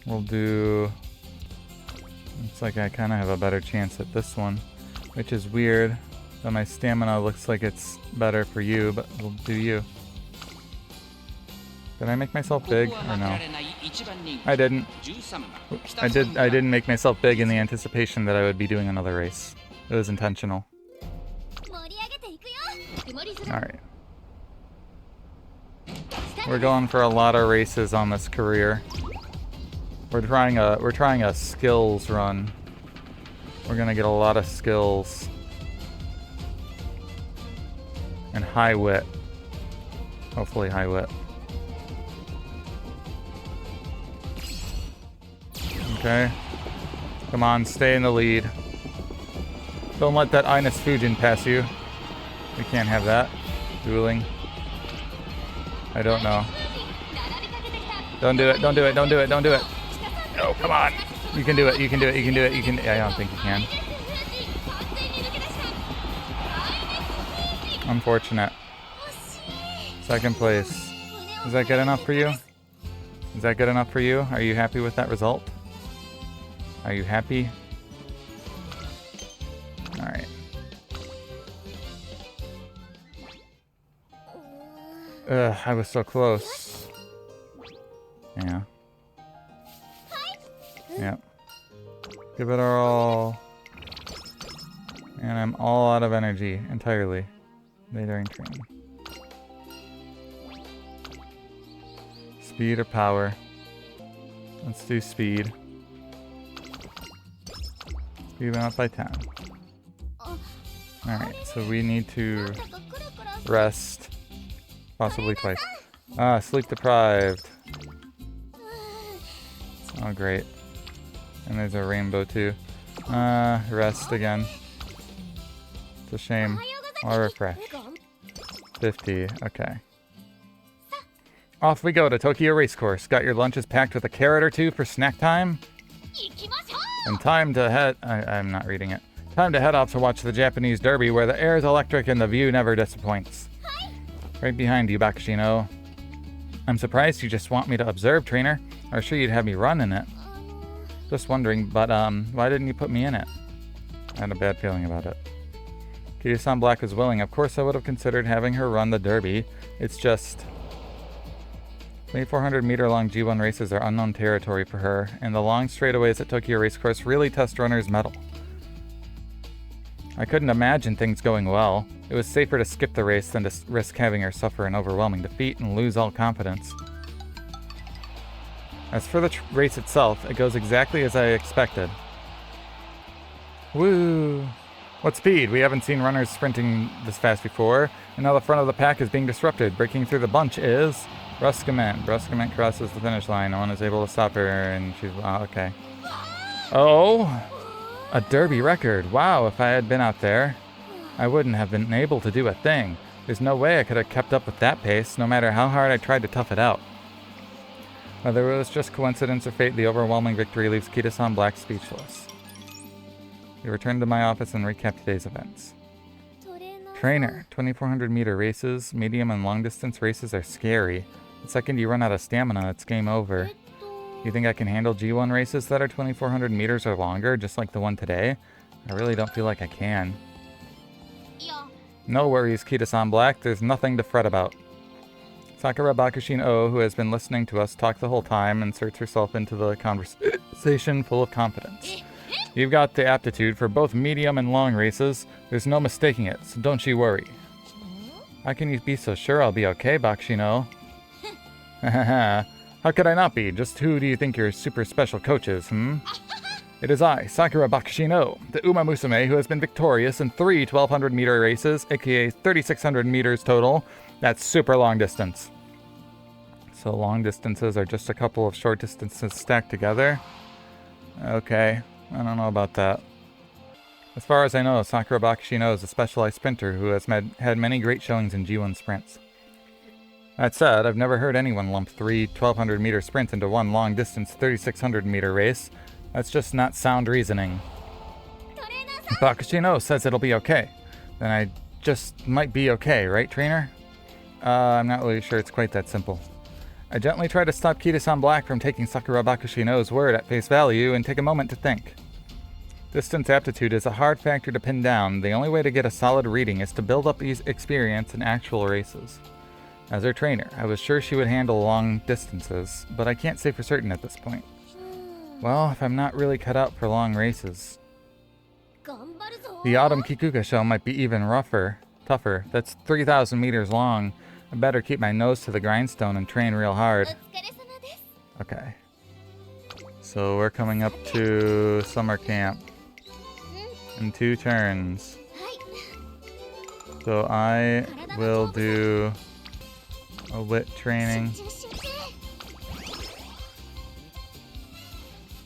We'll do... Looks like I kind of have a better chance at this one, which is weird. But my stamina looks like it's better for you, but we'll do you. Did I make myself big or no? I didn't. I didn't make myself big in the anticipation that I would be doing another race. It was intentional. Alright. We're going for a lot of races on this career. We're trying a skills run. We're gonna get a lot of skills. And high wit. Hopefully high wit. Okay. Come on, stay in the lead. Don't let that Ines Fujin pass you. We can't have that. Dueling. I don't know. Don't do it, don't do it, don't do it, don't do it. No, come on. You can do it, you can do it, you can do it, you can... I don't think you can. Unfortunate. Second place. Is that good enough for you? Is that good enough for you? Are you happy with that result? Are you happy? Alright. Ugh, I was so close. Yeah. Yep. Give it our all. And I'm all out of energy entirely. During training. Speed or power? Let's do speed. Speed went up by 10. Alright, so we need to rest. Possibly twice. Ah, sleep deprived. Oh, great. And there's a rainbow too. Rest again. It's a shame. I'll refresh. 50, okay. Off we go to Tokyo Racecourse. Got your lunches packed with a carrot or two for snack time? And time to head... I'm not reading it. Time to head off to watch the Japanese Derby where the air is electric and the view never disappoints. Right behind you, Bakushino. I'm surprised you just want me to observe, trainer. I was sure you'd have me run in it. Just wondering, but why didn't you put me in it? I had a bad feeling about it. Kira-san Black was willing. Of course I would have considered having her run the Derby. It's just... 2,400 meter long G1 races are unknown territory for her, and the long straightaways at Tokyo Racecourse really test runners' mettle. I couldn't imagine things going well. It was safer to skip the race than to risk having her suffer an overwhelming defeat and lose all confidence. As for the race itself, it goes exactly as I expected. Woo! What speed? We haven't seen runners sprinting this fast before, and now the front of the pack is being disrupted. Breaking through the bunch is... Bruscament. Bruscament crosses the finish line. No one is able to stop her, and she's... okay. Oh! A Derby record. Wow, if I had been out there, I wouldn't have been able to do a thing. There's no way I could have kept up with that pace, no matter how hard I tried to tough it out. Whether it was just coincidence or fate, the overwhelming victory leaves Kita-san Black speechless. We return to my office and recap today's events. Trainer, 2,400 meter races, medium and long distance races are scary. The second you run out of stamina, it's game over. You think I can handle G1 races that are 2,400 meters or longer, just like the one today? I really don't feel like I can. No worries, Kita-san Black. There's nothing to fret about. Sakura Bakushin-O, who has been listening to us talk the whole time, inserts herself into the conversation full of confidence. You've got the aptitude for both medium and long races. There's no mistaking it, so don't you worry. How can you be so sure I'll be okay, Bakushino? Hahaha. How could I not be? Just who do you think your super special coach is, It is I, Sakura Bakushino, the Umamusume who has been victorious in 3 1,200 meter races, aka 3,600 meters total. That's super long distance. So long distances are just a couple of short distances stacked together? Okay, I don't know about that. As far as I know, Sakura Bakushino is a specialized sprinter who has had many great showings in G1 sprints. That said, I've never heard anyone lump 3 1,200 meter sprints into one long distance 3,600 meter race. That's just not sound reasoning. Bakushino says it'll be okay. Then I just might be okay, right, trainer? I'm not really sure it's quite that simple. I gently try to stop Kita-san Black from taking Sakura Bakushino's word at face value and take a moment to think. Distance aptitude is a hard factor to pin down. The only way to get a solid reading is to build up these experience in actual races. As her trainer, I was sure she would handle long distances, but I can't say for certain at this point. Well, if I'm not really cut out for long races. The Autumn Kikuga show might be even tougher. That's 3,000 meters long. I better keep my nose to the grindstone and train real hard. Okay. So we're coming up to summer camp in 2 turns. So I will do a wit training.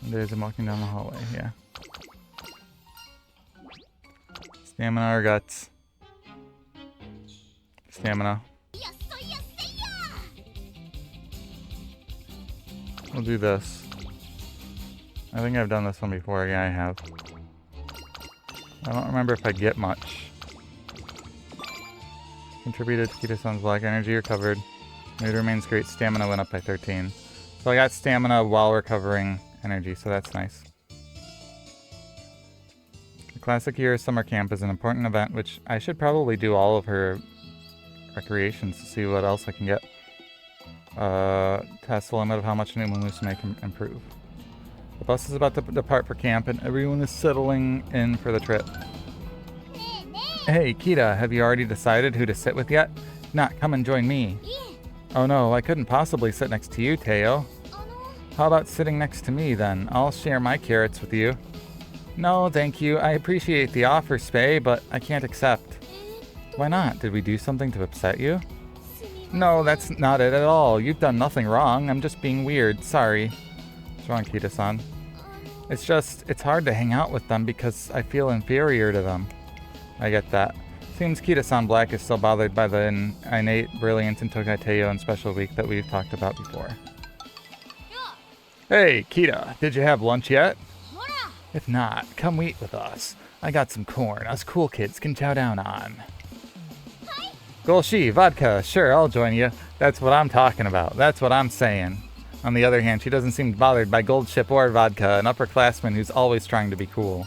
There's him walking down the hallway, yeah. Stamina or guts? Stamina. We'll do this. I think I've done this one before. Yeah, I have. I don't remember if I get much. Contributed to Kita-san's black energy recovered. Mood remains great. Stamina went up by 13. So I got stamina while recovering energy, so that's nice. The Classic Year Summer Camp is an important event, which I should probably do all of her recreations to see what else I can get. Test the limit of how much an Umamusume can improve. The bus is about to depart for camp and everyone is settling in for the trip. Hey, Kita, have you already decided who to sit with yet? If not, come and join me. Oh no, I couldn't possibly sit next to you, Teo. How about sitting next to me then? I'll share my carrots with you. No, thank you. I appreciate the offer, Spay, but I can't accept. Why not? Did we do something to upset you? No, that's not it at all. You've done nothing wrong. I'm just being weird. Sorry. What's wrong, Kita-san? It's hard to hang out with them because I feel inferior to them. I get that. Seems Kita-san Black is still bothered by the innate brilliance in Tokai Teo and Special Week that we've talked about before. Hey, Kita, did you have lunch yet? If not, come eat with us. I got some corn us cool kids can chow down on. Golshi, vodka, sure, I'll join you. That's what I'm talking about. That's what I'm saying. On the other hand, she doesn't seem bothered by gold ship or vodka, an upperclassman who's always trying to be cool.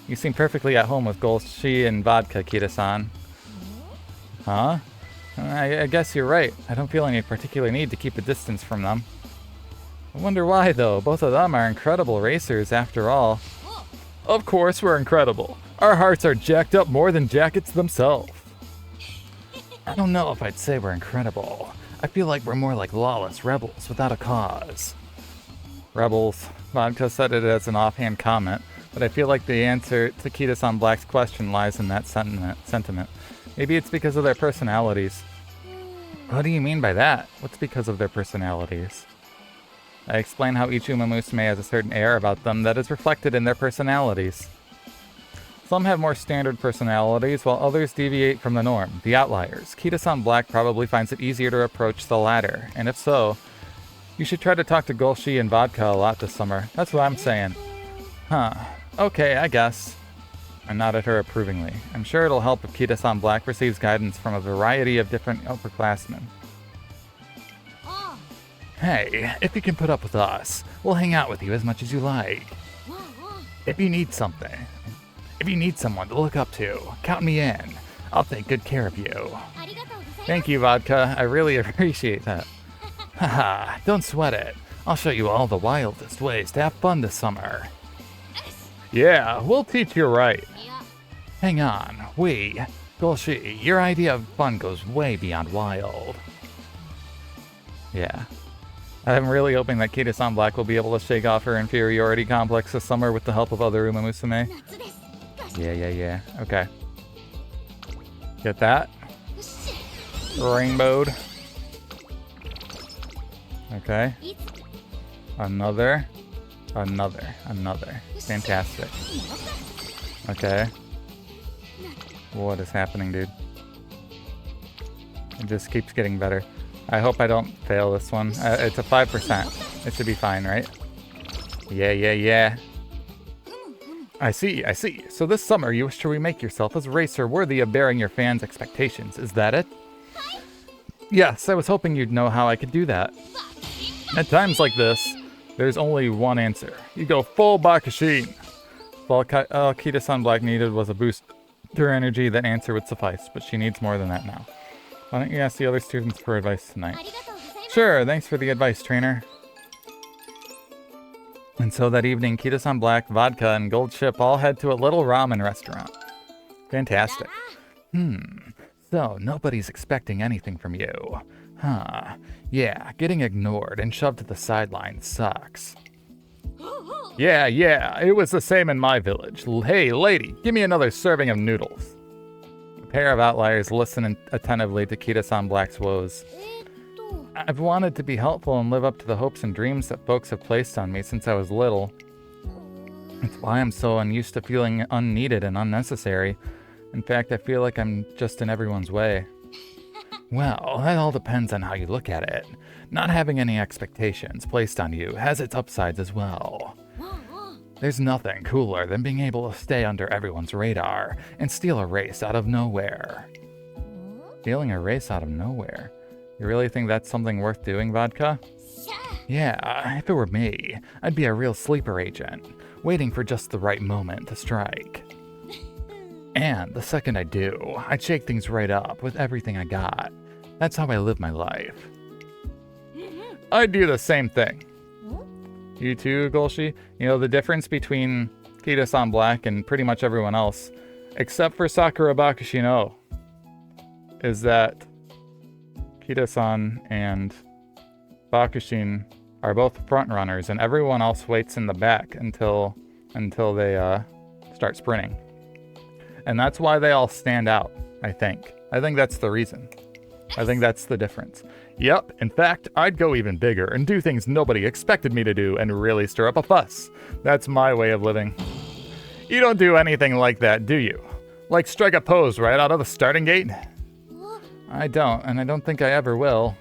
You seem perfectly at home with Golshi and vodka, Kita-san. Huh? I guess you're right. I don't feel any particular need to keep a distance from them. I wonder why, though. Both of them are incredible racers, after all. Of course we're incredible. Our hearts are jacked up more than jackets themselves. I don't know if I'd say we're incredible. I feel like we're more like lawless rebels without a cause. Rebels. Vodka said it as an offhand comment, but I feel like the answer to Kita-san Black's question lies in that sentiment. Maybe it's because of their personalities. What do you mean by that? What's because of their personalities? I explain how each Umamusume has a certain air about them that is reflected in their personalities. Some have more standard personalities, while others deviate from the norm, the outliers. Kita-san Black probably finds it easier to approach the latter, and if so, you should try to talk to Golshi and Vodka a lot this summer. That's what I'm saying. Huh. Okay, I guess. I nod at her approvingly. I'm sure it'll help if Kita-san Black receives guidance from a variety of different upperclassmen. Hey, if you can put up with us, we'll hang out with you as much as you like. If you need someone to look up to, count me in. I'll take good care of you. Thank you, Vodka. I really appreciate that. Haha, don't sweat it. I'll show you all the wildest ways to have fun this summer. Yeah, we'll teach you right. Hang on, Golshi, your idea of fun goes way beyond wild. Yeah. I'm really hoping that Kita-san Black will be able to shake off her inferiority complex this summer with the help of other Umamusume. Yeah. Okay. Get that? Rainbowed. Okay. Another. Fantastic. Okay. What is happening, dude? It just keeps getting better. I hope I don't fail this one. It's a 5%. It should be fine, right? Yeah. I see. So this summer you wish to remake yourself as a racer worthy of bearing your fans' expectations. Is that it? Yes, I was hoping you'd know how I could do that. At times like this, there's only one answer. You go full Bakushin. If all Kita-san Black needed was a boost to her energy, that answer would suffice, but she needs more than that now. Why don't you ask the other students for advice tonight? Sure, thanks for the advice, trainer. And so that evening, Kita-san Black, Vodka, and Gold Ship all head to a little ramen restaurant. Fantastic. So nobody's expecting anything from you. Huh. Yeah, getting ignored and shoved to the sideline sucks. Yeah, it was the same in my village. Hey, lady, give me another serving of noodles. A pair of outliers listen attentively to Kita-san Black's woes. I've wanted to be helpful and live up to the hopes and dreams that folks have placed on me since I was little. It's why I'm so unused to feeling unneeded and unnecessary. In fact, I feel like I'm just in everyone's way. Well, that all depends on how you look at it. Not having any expectations placed on you has its upsides as well. There's nothing cooler than being able to stay under everyone's radar and steal a race out of nowhere. Stealing a race out of nowhere? You really think that's something worth doing, Vodka? Yeah, if it were me, I'd be a real sleeper agent, waiting for just the right moment to strike. And the second I do, I'd shake things right up with everything I got. That's how I live my life. I'd do the same thing. You too, Golshi? You know, the difference between Kita-san Black and pretty much everyone else, except for Sakura Bakushino, is that Kita-san and Bakushin are both front runners, and everyone else waits in the back until they start sprinting. And that's why they all stand out, I think. I think that's the reason. I think that's the difference. Yep, in fact, I'd go even bigger and do things nobody expected me to do and really stir up a fuss. That's my way of living. You don't do anything like that, do you? Like strike a pose right out of the starting gate? I don't, and I don't think I ever will.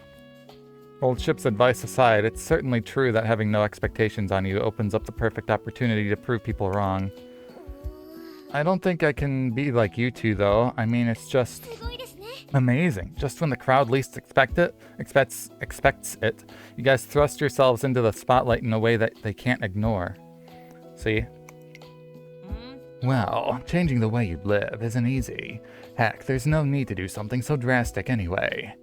Old Ship's advice aside, it's certainly true that having no expectations on you opens up the perfect opportunity to prove people wrong. I don't think I can be like you two, though. I mean, it's just amazing. Just when the crowd least expects it, you guys thrust yourselves into the spotlight in a way that they can't ignore. See? Well, changing the way you live isn't easy. Heck, there's no need to do something so drastic anyway.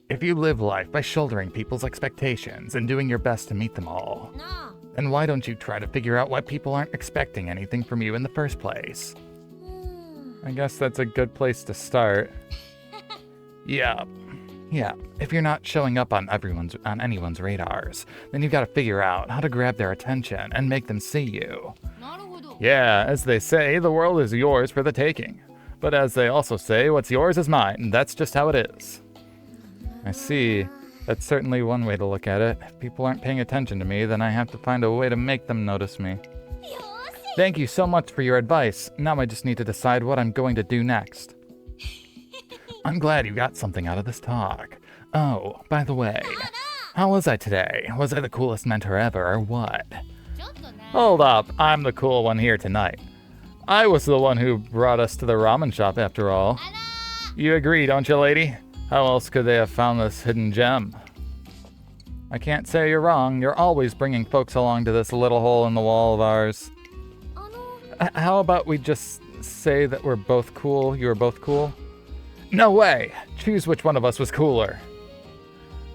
If you live life by shouldering people's expectations and doing your best to meet them all, then why don't you try to figure out why people aren't expecting anything from you in the first place? I guess that's a good place to start. Yeah, if you're not showing up on anyone's radars, then you've got to figure out how to grab their attention and make them see you. Yeah, as they say, the world is yours for the taking. But as they also say, what's yours is mine, and that's just how it is. I see. That's certainly one way to look at it. If people aren't paying attention to me, then I have to find a way to make them notice me. Thank you so much for your advice. Now I just need to decide what I'm going to do next. I'm glad you got something out of this talk. Oh, by the way, how was I today? Was I the coolest mentor ever, or what? Hold up, I'm the cool one here tonight. I was the one who brought us to the ramen shop after all. You agree, don't you, lady? How else could they have found this hidden gem? I can't say you're wrong. You're always bringing folks along to this little hole in the wall of ours. How about we just say that we're both cool? You were both cool? No way! Choose which one of us was cooler.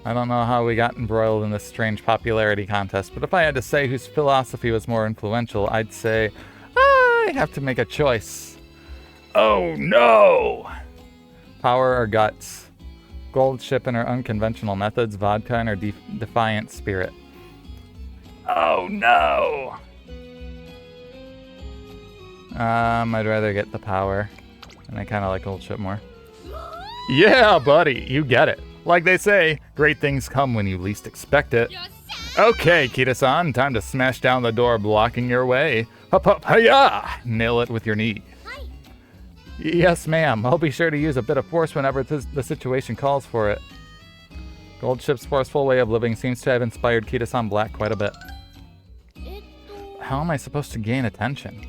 I don't know how we got embroiled in this strange popularity contest, but if I had to say whose philosophy was more influential, I'd say I have to make a choice. Oh no! Power or guts? Gold Ship and her unconventional methods, Vodka and her defiant spirit. Oh no! I'd rather get the power. And I kind of like Gold Ship more. Yeah, buddy, you get it. Like they say, great things come when you least expect it. Okay, Kita-san, time to smash down the door blocking your way. Hup-hup-hi-ya! Nail it with your knee. Yes, ma'am. I'll be sure to use a bit of force whenever the situation calls for it. Gold Ship's forceful way of living seems to have inspired Kita-san Black quite a bit. How am I supposed to gain attention?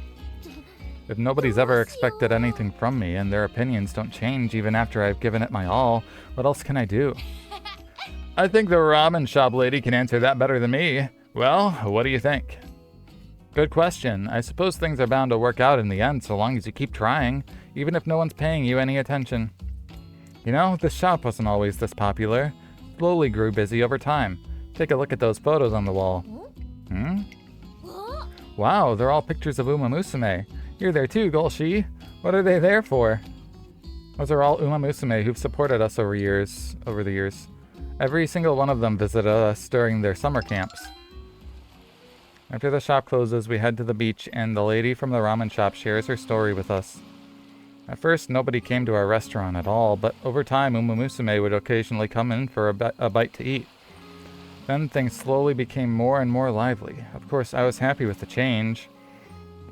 If nobody's ever expected anything from me and their opinions don't change even after I've given it my all, what else can I do? I think the ramen shop lady can answer that better than me. Well, what do you think? Good question. I suppose things are bound to work out in the end so long as you keep trying, even if no one's paying you any attention. You know, this shop wasn't always this popular. It slowly grew busy over time. Take a look at those photos on the wall. Wow, they're all pictures of Umamusume. You're there too, Golshi. What are they there for? Those are all Umamusume who've supported us over the years. Every single one of them visited us during their summer camps. After the shop closes, we head to the beach and the lady from the ramen shop shares her story with us. At first, nobody came to our restaurant at all, but over time, Umamusume would occasionally come in for a bite to eat. Then things slowly became more and more lively. Of course, I was happy with the change.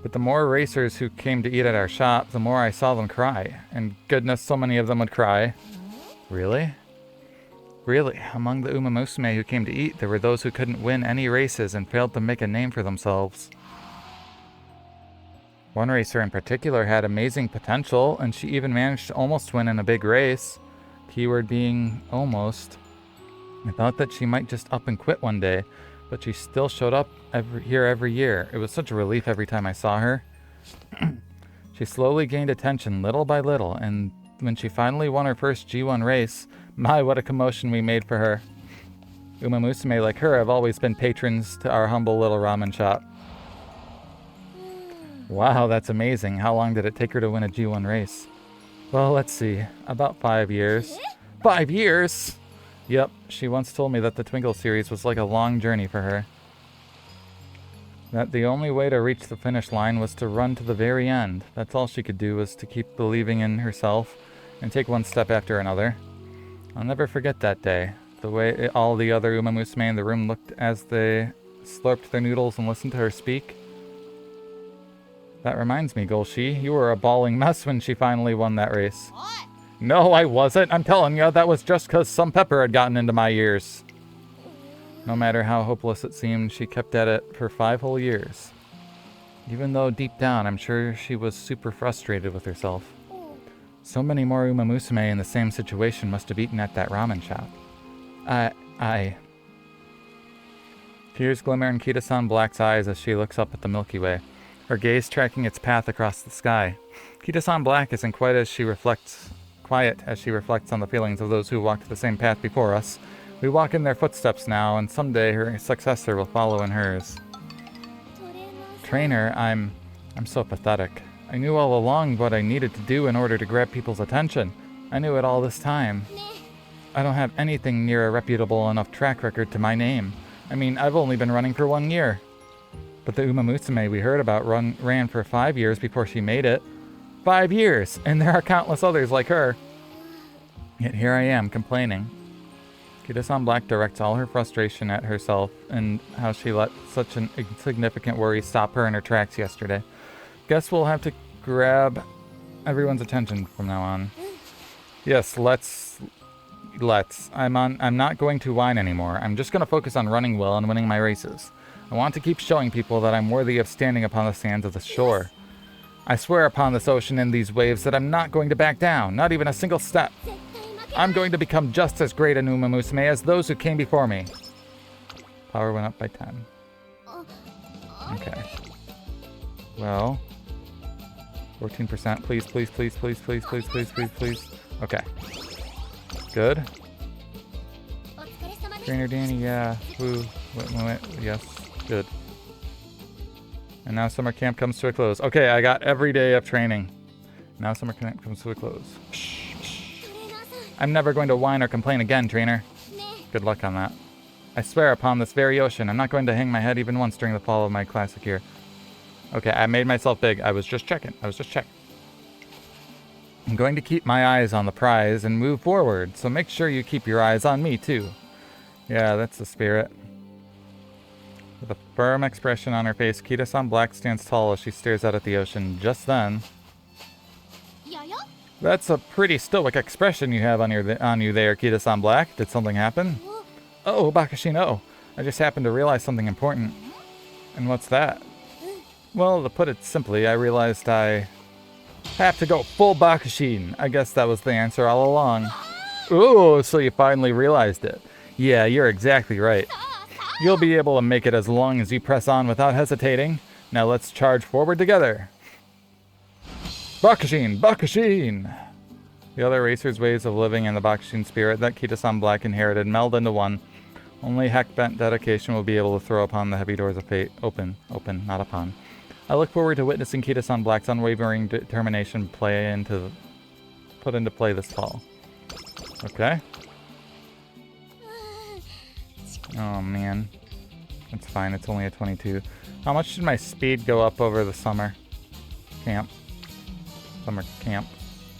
But the more racers who came to eat at our shop, the more I saw them cry. And goodness, so many of them would cry. Really? Really, among the Umamusume who came to eat, there were those who couldn't win any races and failed to make a name for themselves. One racer in particular had amazing potential, and she even managed to almost win in a big race. Keyword being almost. I thought that she might just up and quit one day, but she still showed up every year. It was such a relief every time I saw her. She slowly gained attention little by little, and when she finally won her first G1 race, my, what a commotion we made for her. Umamusume like her have always been patrons to our humble little ramen shop. Wow, that's amazing. How long did it take her to win a G1 race? Well, let's see. About 5 years. 5 years?! Yep, she once told me that the Twinkle series was like a long journey for her. That the only way to reach the finish line was to run to the very end. That's all she could do, was to keep believing in herself and take one step after another. I'll never forget that day. The way all the other Umamusume in the room looked as they slurped their noodles and listened to her speak. That reminds me, Golshi, you were a bawling mess when she finally won that race. No, I wasn't. I'm telling you, that was just because some pepper had gotten into my ears. No matter how hopeless it seemed, she kept at it for 5 whole years. Even though deep down, I'm sure she was super frustrated with herself. So many more Umamusume in the same situation must have eaten at that ramen shop. Tears glimmer in Kita-san Black's eyes as she looks up at the Milky Way, her gaze tracking its path across the sky. Kita-san Black isn't quiet as she reflects on the feelings of those who walked the same path before us. We walk in their footsteps now, and someday her successor will follow in hers. Trainer, I'm so pathetic. I knew all along what I needed to do in order to grab people's attention. I knew it all this time. I don't have anything near a reputable enough track record to my name. I mean, I've only been running for 1 year. But the Umamusume we heard about ran for 5 years before she made it. 5 years! And there are countless others like her. Yet here I am, complaining. Kita-san Black directs all her frustration at herself and how she let such an insignificant worry stop her in her tracks yesterday. Guess we'll have to grab everyone's attention from now on. Yes, let's. I'm not going to whine anymore. I'm just going to focus on running well and winning my races. I want to keep showing people that I'm worthy of standing upon the sands of the shore. I swear upon this ocean and these waves that I'm not going to back down, not even a single step. I'm going to become just as great an Umamusume as those who came before me. Power went up by 10. Okay. Well, 14%. Please, please, please, please, please, please, please, please, please. Okay. Good. Trainer Danny, yeah. Woo. Wait. Yes. Good. And now summer camp comes to a close. Okay, I got every day of training. Now summer camp comes to a close. Shh. I'm never going to whine or complain again, trainer. Good luck on that. I swear upon this very ocean, I'm not going to hang my head even once during the fall of my classic year. Okay, I made myself big. I was just checking. I'm going to keep my eyes on the prize and move forward, so make sure you keep your eyes on me, too. Yeah, that's the spirit. With a firm expression on her face, Kita-san Black stands tall as she stares out at the ocean. Just then... That's a pretty stoic expression you have on you there, Kita-san Black. Did something happen? Oh, Bakushi, no. I just happened to realize something important. And what's that? Well, to put it simply, I realized I have to go full Bakushin. I guess that was the answer all along. Ooh, so you finally realized it. Yeah, you're exactly right. You'll be able to make it as long as you press on without hesitating. Now let's charge forward together. Bakushin! Bakushin! The other racers' ways of living and the Bakushin spirit that Kita-san Black inherited meld into one. Only heck-bent dedication will be able to throw upon the heavy doors of fate. Open, not upon. I look forward to witnessing Kita-san Black's unwavering determination put into play this fall. Okay. Oh man. It's fine, it's only a 22. How much did my speed go up over the summer camp? Summer camp.